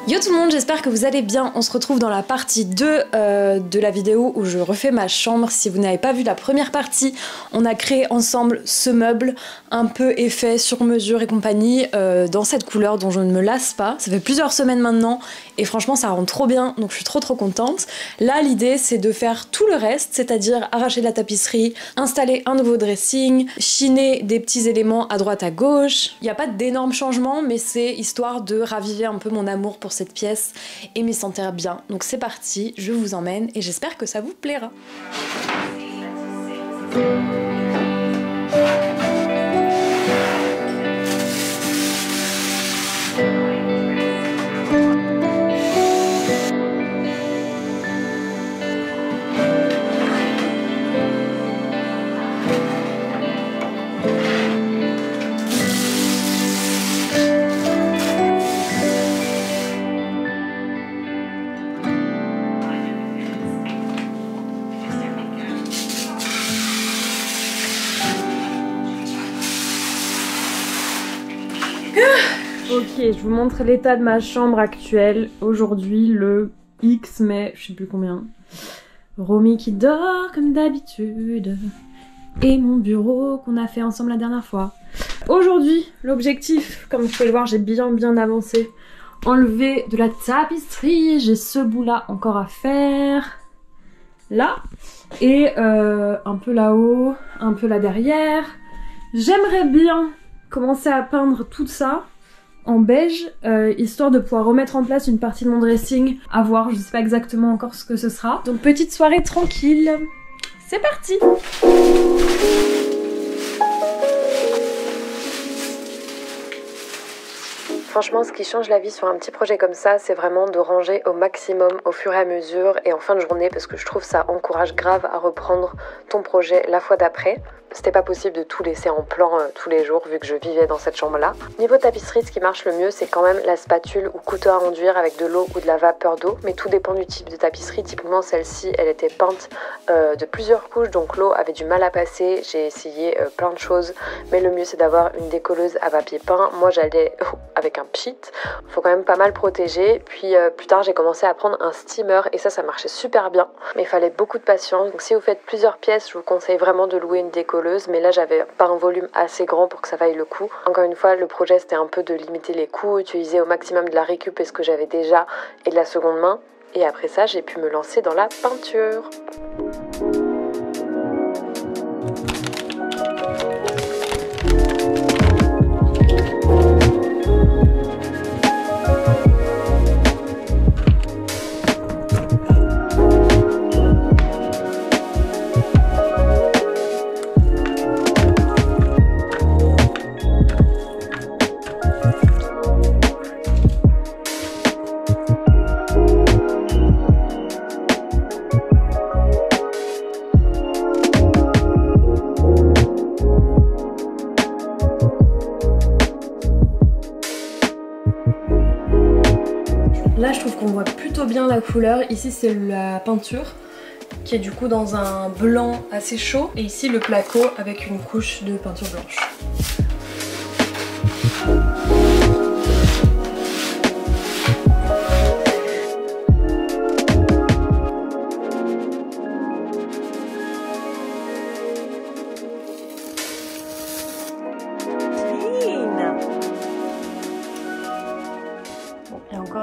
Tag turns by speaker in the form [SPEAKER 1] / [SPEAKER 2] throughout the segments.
[SPEAKER 1] Yo tout le monde, j'espère que vous allez bien. On se retrouve dans la partie 2 de la vidéo où je refais ma chambre. Si vous n'avez pas vu la première partie, on a créé ensemble ce meuble un peu effet sur mesure et compagnie dans cette couleur dont je ne me lasse pas. Ça fait plusieurs semaines maintenant et franchement ça rend trop bien, donc je suis trop contente. Là l'idée c'est de faire tout le reste, c'est-à-dire arracher de la tapisserie, installer un nouveau dressing, chiner des petits éléments à droite à gauche. Il n'y a pas d'énormes changements mais c'est histoire de raviver un peu mon amour pour cette pièce et m'y sentir bien. Donc c'est parti, je vous emmène et j'espère que ça vous plaira. Ok, je vous montre l'état de ma chambre actuelle. Aujourd'hui, le X mai, je sais plus combien. Romy qui dort comme d'habitude. Et mon bureau qu'on a fait ensemble la dernière fois. Aujourd'hui, l'objectif, comme vous pouvez le voir, j'ai bien avancé. Enlever de la tapisserie. J'ai ce bout là encore à faire. Là. Et un peu là-haut, un peu là derrière. J'aimerais bien commencer à peindre tout ça en beige, histoire de pouvoir remettre en place une partie de mon dressing, à voir, je sais pas exactement encore ce que ce sera. Donc petite soirée tranquille, c'est parti! Franchement, ce qui change la vie sur un petit projet comme ça, c'est vraiment de ranger au maximum au fur et à mesure et en fin de journée, parce que je trouve ça encourage grave à reprendre ton projet la fois d'après. C'était pas possible de tout laisser en plan tous les jours vu que je vivais dans cette chambre-là. Niveau tapisserie, ce qui marche le mieux, c'est quand même la spatule ou couteau à enduire avec de l'eau ou de la vapeur d'eau, mais tout dépend du type de tapisserie. Typiquement, celle-ci, elle était peinte de plusieurs couches, donc l'eau avait du mal à passer. J'ai essayé plein de choses, mais le mieux c'est d'avoir une décolleuse à papier peint. Moi, j'allais avec un pchit. Faut quand même pas mal protéger. Puis plus tard, j'ai commencé à prendre un steamer et ça marchait super bien, mais il fallait beaucoup de patience. Donc si vous faites plusieurs pièces, je vous conseille vraiment de louer une décolleuse, mais là j'avais pas un volume assez grand pour que ça vaille le coup. Encore une fois, le projet c'était un peu de limiter les coûts, utiliser au maximum de la récup et ce que j'avais déjà et de la seconde main, et après ça j'ai pu me lancer dans la peinture. Là je trouve qu'on voit plutôt bien la couleur. Ici c'est la peinture qui est du coup dans un blanc assez chaud, et ici le placo avec une couche de peinture blanche.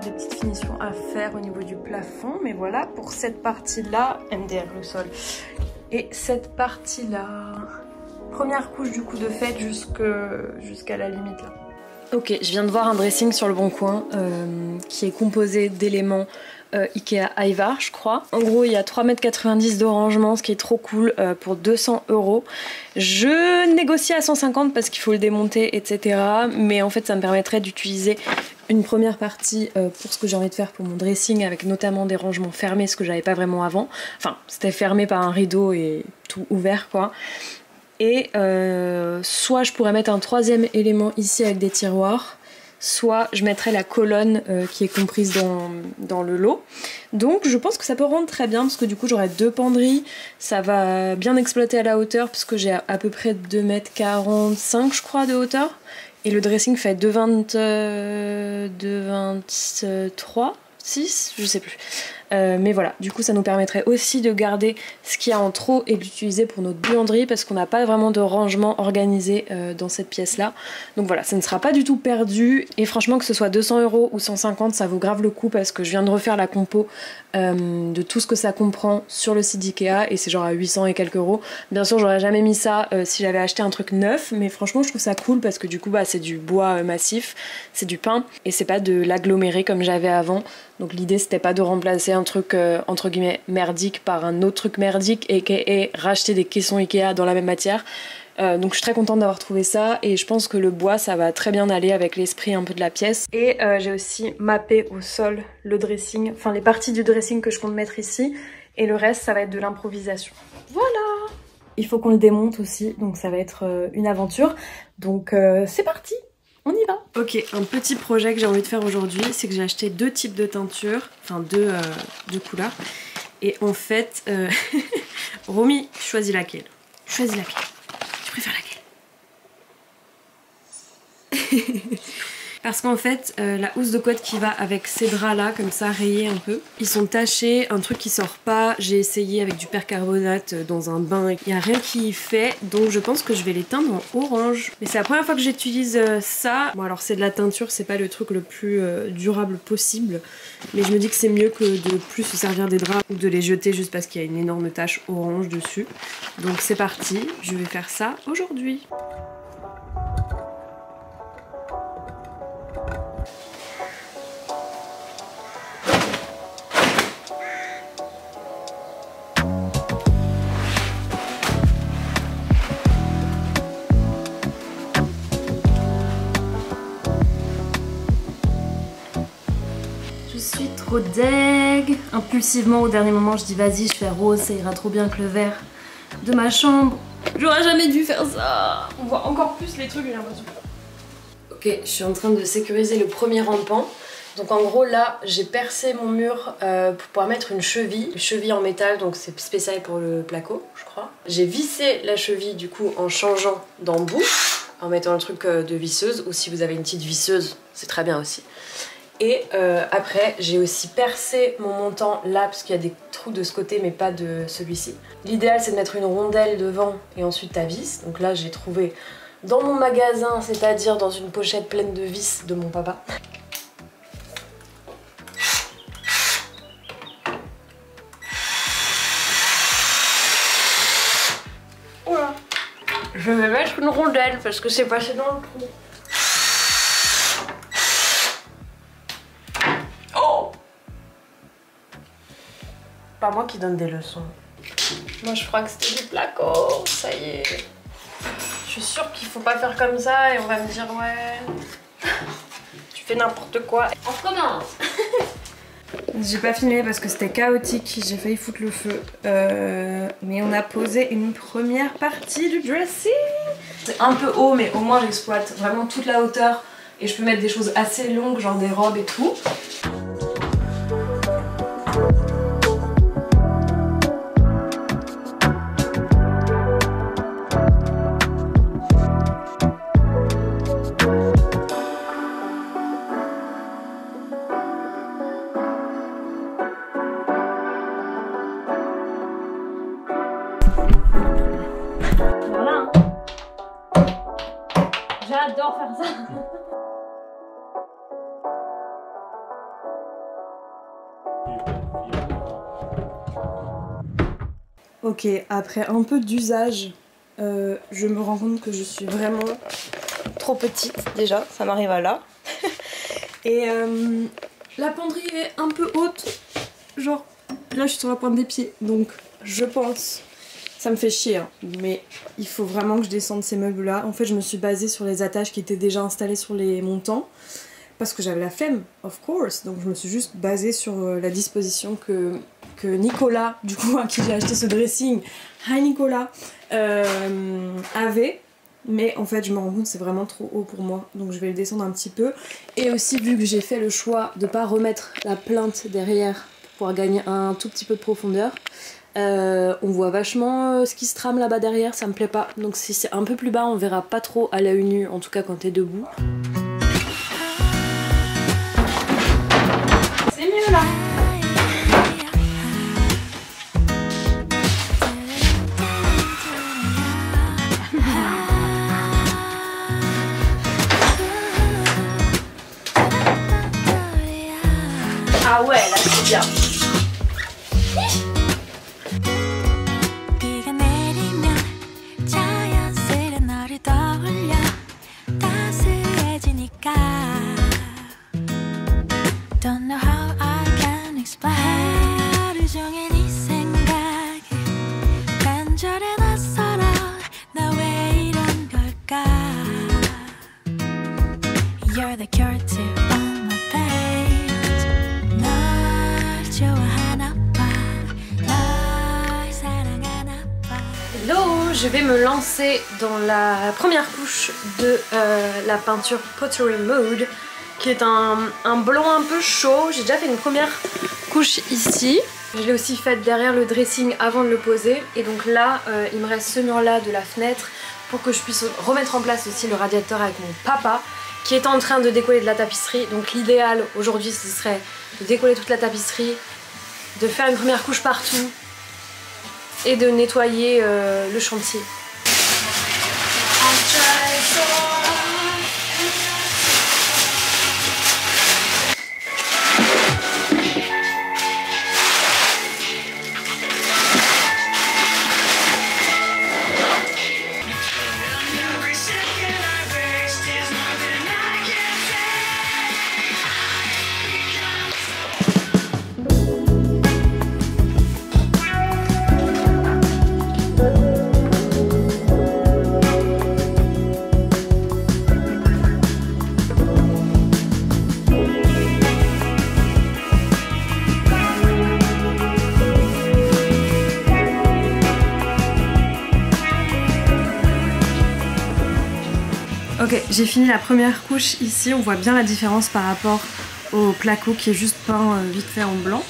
[SPEAKER 1] Des petites finitions à faire au niveau du plafond, mais voilà pour cette partie là, MDR le sol, et cette partie là, première couche du coup de fait jusqu'à la limite là. Ok, je viens de voir un dressing sur le Bon Coin qui est composé d'éléments Ikea Ivar, je crois. En gros, il y a 3,90 m de rangement, ce qui est trop cool, pour 200 €. Je négocie à 150 parce qu'il faut le démonter, etc. Mais en fait, ça me permettrait d'utiliser une première partie pour ce que j'ai envie de faire pour mon dressing, avec notamment des rangements fermés, ce que j'avais pas vraiment avant. Enfin, c'était fermé par un rideau et tout ouvert, quoi. Et soit je pourrais mettre un troisième élément ici avec des tiroirs, soit je mettrais la colonne qui est comprise dans le lot. Donc je pense que ça peut rendre très bien parce que du coup j'aurai 2 penderies, ça va bien exploiter à la hauteur puisque j'ai à peu près 2,45 m je crois de hauteur. Et le dressing fait 2,23, 6, je sais plus. Mais voilà, du coup ça nous permettrait aussi de garder ce qu'il y a en trop et de l'utiliser pour notre buanderie parce qu'on n'a pas vraiment de rangement organisé dans cette pièce là. Donc voilà, ça ne sera pas du tout perdu et franchement que ce soit 200 € ou 150, ça vaut grave le coup parce que je viens de refaire la compo de tout ce que ça comprend sur le site d'Ikea et c'est genre à 800 et quelques euros. Bien sûr j'aurais jamais mis ça si j'avais acheté un truc neuf, mais franchement je trouve ça cool parce que du coup bah, c'est du bois massif, c'est du pin et c'est pas de l'aggloméré comme j'avais avant. Donc l'idée c'était pas de remplacer un truc entre guillemets merdique par un autre truc merdique et racheter des caissons Ikea dans la même matière. Donc je suis très contente d'avoir trouvé ça et je pense que le bois ça va très bien aller avec l'esprit un peu de la pièce. Et j'ai aussi mappé au sol le dressing, enfin les parties du dressing que je compte mettre ici et le reste ça va être de l'improvisation. Voilà! Il faut qu'on le démonte aussi donc ça va être une aventure. Donc c'est parti! On y va. Ok, un petit projet que j'ai envie de faire aujourd'hui, c'est que j'ai acheté 2 types de teinture, enfin deux couleurs. Et en fait, Romy, choisis laquelle? Choisis laquelle? Tu préfères laquelle? Parce qu'en fait, la housse de couette qui va avec ces draps là, comme ça, rayés un peu, ils sont tachés, un truc qui sort pas. J'ai essayé avec du percarbonate dans un bain, il n'y a rien qui y fait, donc je pense que je vais les teindre en orange. Mais c'est la première fois que j'utilise ça. Bon alors c'est de la teinture, c'est pas le truc le plus durable possible, mais je me dis que c'est mieux que de plus se servir des draps ou de les jeter juste parce qu'il y a une énorme tache orange dessus. Donc c'est parti, je vais faire ça aujourd'hui. Trop deg. Impulsivement au dernier moment je dis vas-y je fais rose, ça ira trop bien que le vert de ma chambre. J'aurais jamais dû faire ça. On voit encore plus les trucs, j'ai l'impression. Ok, je suis en train de sécuriser le premier rampant. Donc en gros là j'ai percé mon mur pour pouvoir mettre une cheville en métal, donc c'est spécial pour le placo je crois. J'ai vissé la cheville du coup en changeant d'embout, en mettant le truc de visseuse, ou si vous avez une petite visseuse c'est très bien aussi. Et après j'ai aussi percé mon montant là parce qu'il y a des trous de ce côté mais pas de celui-ci. L'idéal c'est de mettre une rondelle devant et ensuite ta vis. Donc là j'ai trouvé dans mon magasin, c'est-à-dire dans une pochette pleine de vis de mon papa. Voilà. Je vais mettre une rondelle parce que c'est passé dans le trou. Pas moi qui donne des leçons. Moi je crois que c'était du placo, ça y est. Je suis sûre qu'il faut pas faire comme ça et on va me dire ouais, tu fais n'importe quoi. On recommence. J'ai pas filmé parce que c'était chaotique, j'ai failli foutre le feu. Mais on a posé une première partie du dressing. C'est un peu haut mais au moins j'exploite vraiment toute la hauteur et je peux mettre des choses assez longues, genre des robes et tout. Voilà. J'adore faire ça. Ok, après un peu d'usage, je me rends compte que je suis vraiment
[SPEAKER 2] trop petite déjà, ça m'arrive à là. Et la penderie est un peu haute, genre là je suis sur la pointe des pieds, donc je pense, ça me fait chier hein, mais il faut vraiment que je descende ces meubles là. En fait je me suis basée sur les attaches qui étaient déjà installées sur les montants parce que j'avais la flemme, of course, donc je me suis juste basée sur la disposition que Nicolas, du coup à qui j'ai acheté ce dressing, hi Nicolas, avait. Mais en fait je me rends compte que c'est vraiment trop haut pour moi, donc je vais le descendre un petit peu. Et aussi vu que j'ai fait le choix de pas remettre la plinthe derrière pour pouvoir gagner un tout petit peu de profondeur, on voit vachement ce qui se trame là-bas derrière, ça me plaît pas. Donc si c'est un peu plus bas on verra pas trop à l'œil nu, en tout cas quand t'es debout. C'est mieux là. Ah ouais, là c'est bien. Hello, je vais me lancer dans la première couche de la peinture Pottery Mode, qui est un blanc un peu chaud. J'ai déjà fait une première couche ici. Je l'ai aussi faite derrière le dressing avant de le poser. Et donc là, il me reste ce mur là de la fenêtre pour que je puisse remettre en place aussi le radiateur avec mon papa qui est en train de décoller de la tapisserie. Donc l'idéal aujourd'hui ce serait de décoller toute la tapisserie, de faire une première couche partout et de nettoyer le chantier. Ok, j'ai fini la première couche ici, on voit bien la différence par rapport au placo qui est juste peint vite fait en blanc.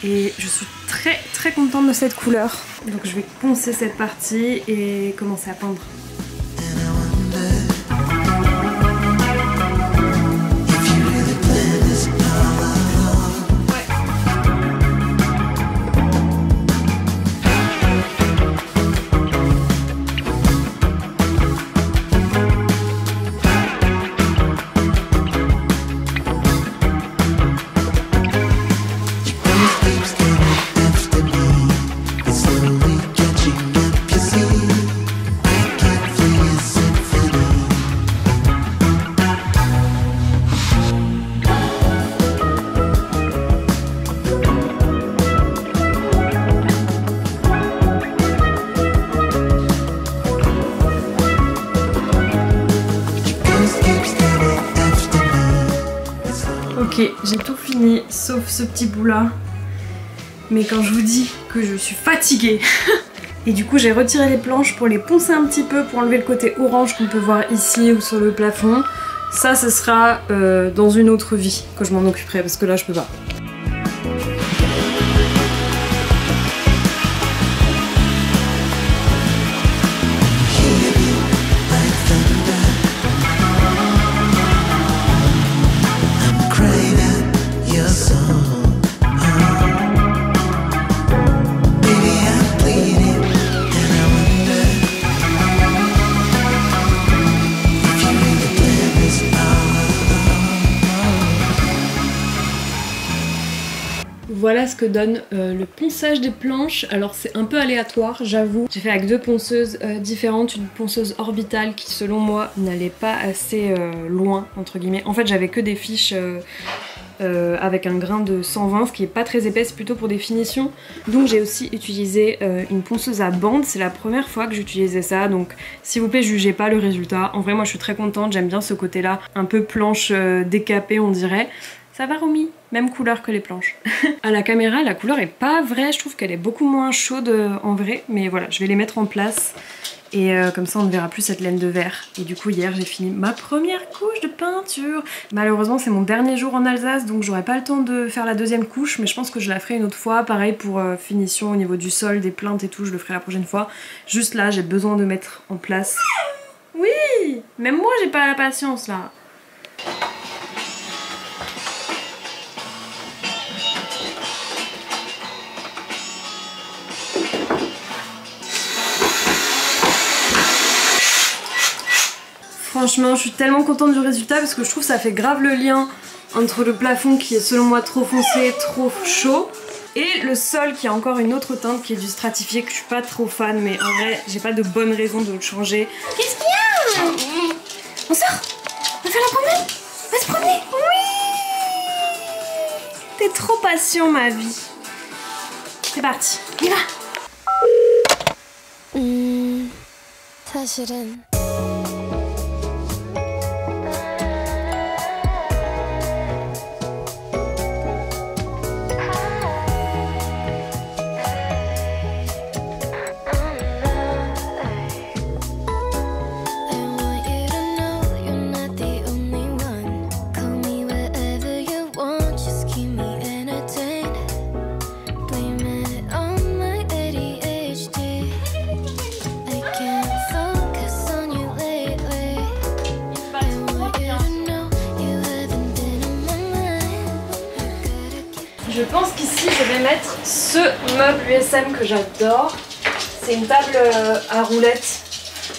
[SPEAKER 2] Et je suis très contente de cette couleur. Donc je vais poncer cette partie et commencer à peindre. Ok, j'ai tout fini sauf ce petit bout là. Mais quand je vous dis que je suis fatiguée et du coup j'ai retiré les planches pour les poncer un petit peu pour enlever le côté orange qu'on peut voir ici ou sur le plafond. Ça, ce sera dans une autre vie que je m'en occuperai parce que là je peux pas. voilà ce que donne le ponçage des planches. Alors c'est un peu aléatoire, j'avoue. J'ai fait avec 2 ponceuses différentes, une ponceuse orbitale qui selon moi n'allait pas assez loin entre guillemets. En fait j'avais que des fiches avec un grain de 120, ce qui est pas très épais, c'est plutôt pour des finitions. Donc j'ai aussi utilisé une ponceuse à bande, c'est la première fois que j'utilisais ça, donc s'il vous plaît jugez pas le résultat. En vrai moi je suis très contente, j'aime bien ce côté là, un peu planche décapée on dirait. Ça va Romy, même couleur que les planches. À la caméra la couleur est pas vraie, je trouve qu'elle est beaucoup moins chaude en vrai, mais voilà je vais les mettre en place. Et comme ça on ne verra plus cette laine de verre. Et du coup hier j'ai fini ma première couche de peinture. Malheureusement c'est mon dernier jour en Alsace donc j'aurai pas le temps de faire la deuxième couche, mais je pense que je la ferai une autre fois. Pareil pour finition au niveau du sol, des plinthes et tout, je le ferai la prochaine fois. Juste là j'ai besoin de mettre en place. Oui, même moi j'ai pas la patience là. Franchement, je suis tellement contente du résultat parce que je trouve que ça fait grave le lien entre le plafond qui est selon moi trop foncé, trop chaud, et le sol qui a encore une autre teinte qui est du stratifié que je suis pas trop fan, mais en vrai, j'ai pas de bonne raison de le changer. Qu'est-ce qu'il y a? On sort? On va faire la promenade? On va se promener? Oui! T'es trop patient, ma vie. C'est parti, on y va!
[SPEAKER 3] 사실은
[SPEAKER 2] Je pense qu'ici je vais mettre ce meuble USM que j'adore. C'est une table à roulettes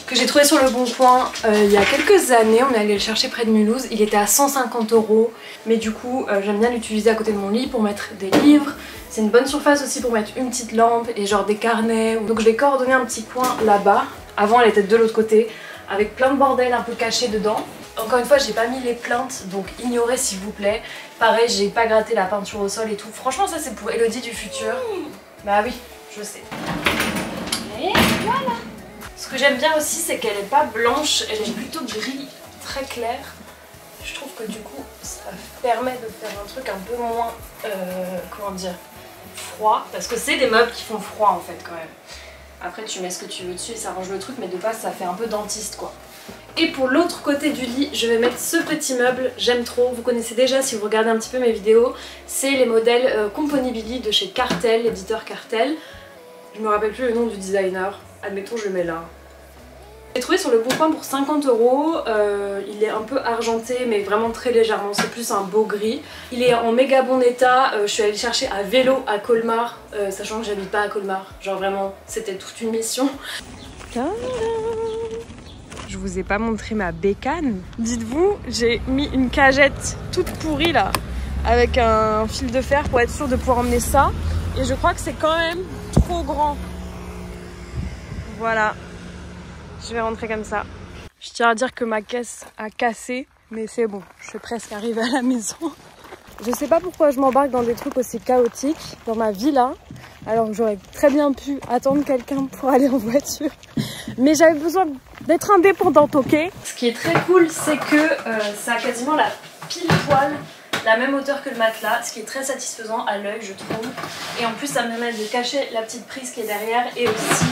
[SPEAKER 2] que j'ai trouvé sur le Bon Coin il y a quelques années. On est allé le chercher près de Mulhouse. Il était à 150 €. Mais du coup j'aime bien l'utiliser à côté de mon lit pour mettre des livres. C'est une bonne surface aussi pour mettre une petite lampe et genre des carnets. Donc je vais coordonner un petit coin là-bas. Avant elle était de l'autre côté avec plein de bordel un peu caché dedans. Encore une fois j'ai pas mis les plaintes donc ignorez s'il vous plaît. Pareil j'ai pas gratté la peinture au sol et tout. Franchement ça c'est pour Elodie du futur. Bah oui je sais. Et voilà. Ce que j'aime bien aussi c'est qu'elle est pas blanche, elle est plutôt gris très clair. Je trouve que du coup ça permet de faire un truc un peu moins comment dire, froid. Parce que c'est des meubles qui font froid en fait quand même. Après tu mets ce que tu veux dessus et ça arrange le truc mais de base ça fait un peu dentiste quoi. Et pour l'autre côté du lit, je vais mettre ce petit meuble, j'aime trop, vous connaissez déjà si vous regardez un petit peu mes vidéos. C'est les modèles Componibili de chez Cartel, l'éditeur Cartel. Je me rappelle plus le nom du designer, admettons je le mets là. J'ai trouvé sur le Bon Coin pour 50 €, il est un peu argenté mais vraiment très légèrement, c'est plus un beau gris. Il est en méga bon état, je suis allée le chercher à vélo à Colmar, sachant que j'habite pas à Colmar, genre vraiment c'était toute une mission. Je vous ai pas montré ma bécane. Dites-vous, j'ai mis une cagette toute pourrie là, avec un fil de fer pour être sûre de pouvoir emmener ça. Et je crois que c'est quand même trop grand. Voilà. Je vais rentrer comme ça. Je tiens à dire que ma caisse a cassé, mais c'est bon, je suis presque arrivée à la maison. Je sais pas pourquoi je m'embarque dans des trucs aussi chaotiques dans ma vie là, alors que j'aurais très bien pu attendre quelqu'un pour aller en voiture. Mais j'avais besoin d'être indépendante, ok? Ce qui est très cool, c'est que ça a quasiment la pile poil la même hauteur que le matelas, ce qui est très satisfaisant à l'œil je trouve. Et en plus ça me permet de cacher la petite prise qui est derrière et aussi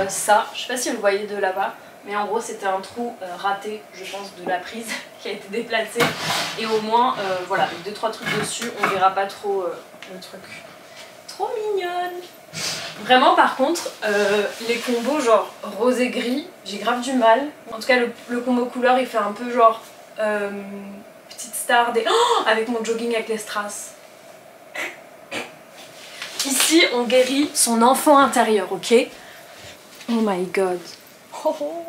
[SPEAKER 2] ça, je sais pas si vous le voyez de là-bas, mais en gros c'était un trou raté je pense de la prise qui a été déplacée. Et au moins voilà, avec 2-3 trucs dessus, on verra pas trop le truc. Trop mignonne. Vraiment par contre, les combos genre rose et gris, j'ai grave du mal. En tout cas le combo couleur il fait un peu genre petite star des... Oh, avec mon jogging avec les strass. Ici on guérit son enfant intérieur, ok? Oh my god. Oh oh.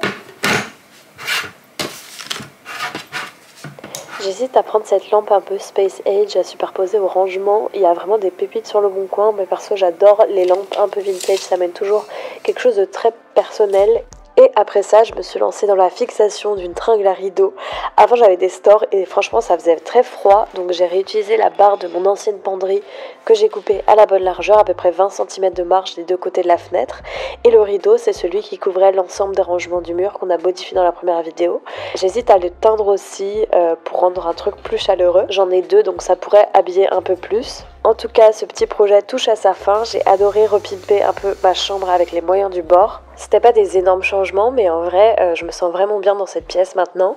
[SPEAKER 1] J'hésite à prendre cette lampe un peu Space Age à superposer au rangement. Il y a vraiment des pépites sur le bon coin, mais perso j'adore les lampes un peu vintage, ça mène toujours quelque chose de très personnel. Et après ça, je me suis lancée dans la fixation d'une tringle à rideau. Avant, j'avais des stores et franchement, ça faisait très froid. Donc, j'ai réutilisé la barre de mon ancienne penderie que j'ai coupée à la bonne largeur, à peu près 20 cm de marge des deux côtés de la fenêtre. Et le rideau, c'est celui qui couvrait l'ensemble des rangements du mur qu'on a modifié dans la première vidéo. J'hésite à le teindre aussi pour rendre un truc plus chaleureux. J'en ai deux, donc ça pourrait habiller un peu plus. En tout cas, ce petit projet touche à sa fin. J'ai adoré repimper un peu ma chambre avec les moyens du bord. C'était pas des énormes changements, mais en vrai, je me sens vraiment bien dans cette pièce maintenant.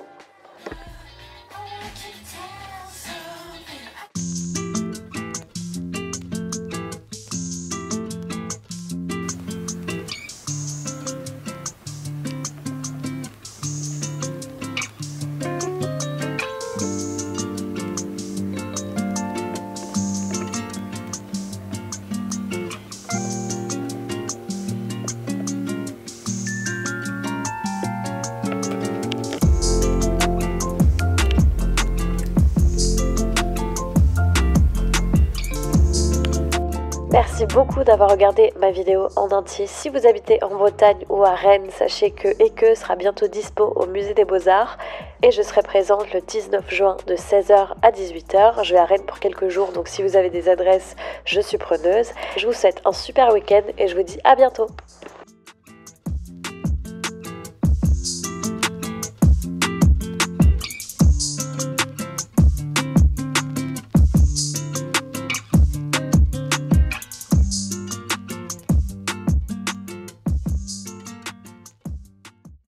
[SPEAKER 1] Merci beaucoup d'avoir regardé ma vidéo en entier. Si vous habitez en Bretagne ou à Rennes, sachez que Eke sera bientôt dispo au musée des Beaux-Arts et je serai présente le 19 juin de 16h à 18h. Je vais à Rennes pour quelques jours, donc si vous avez des adresses, je suis preneuse. Je vous souhaite un super week-end et je vous dis à bientôt.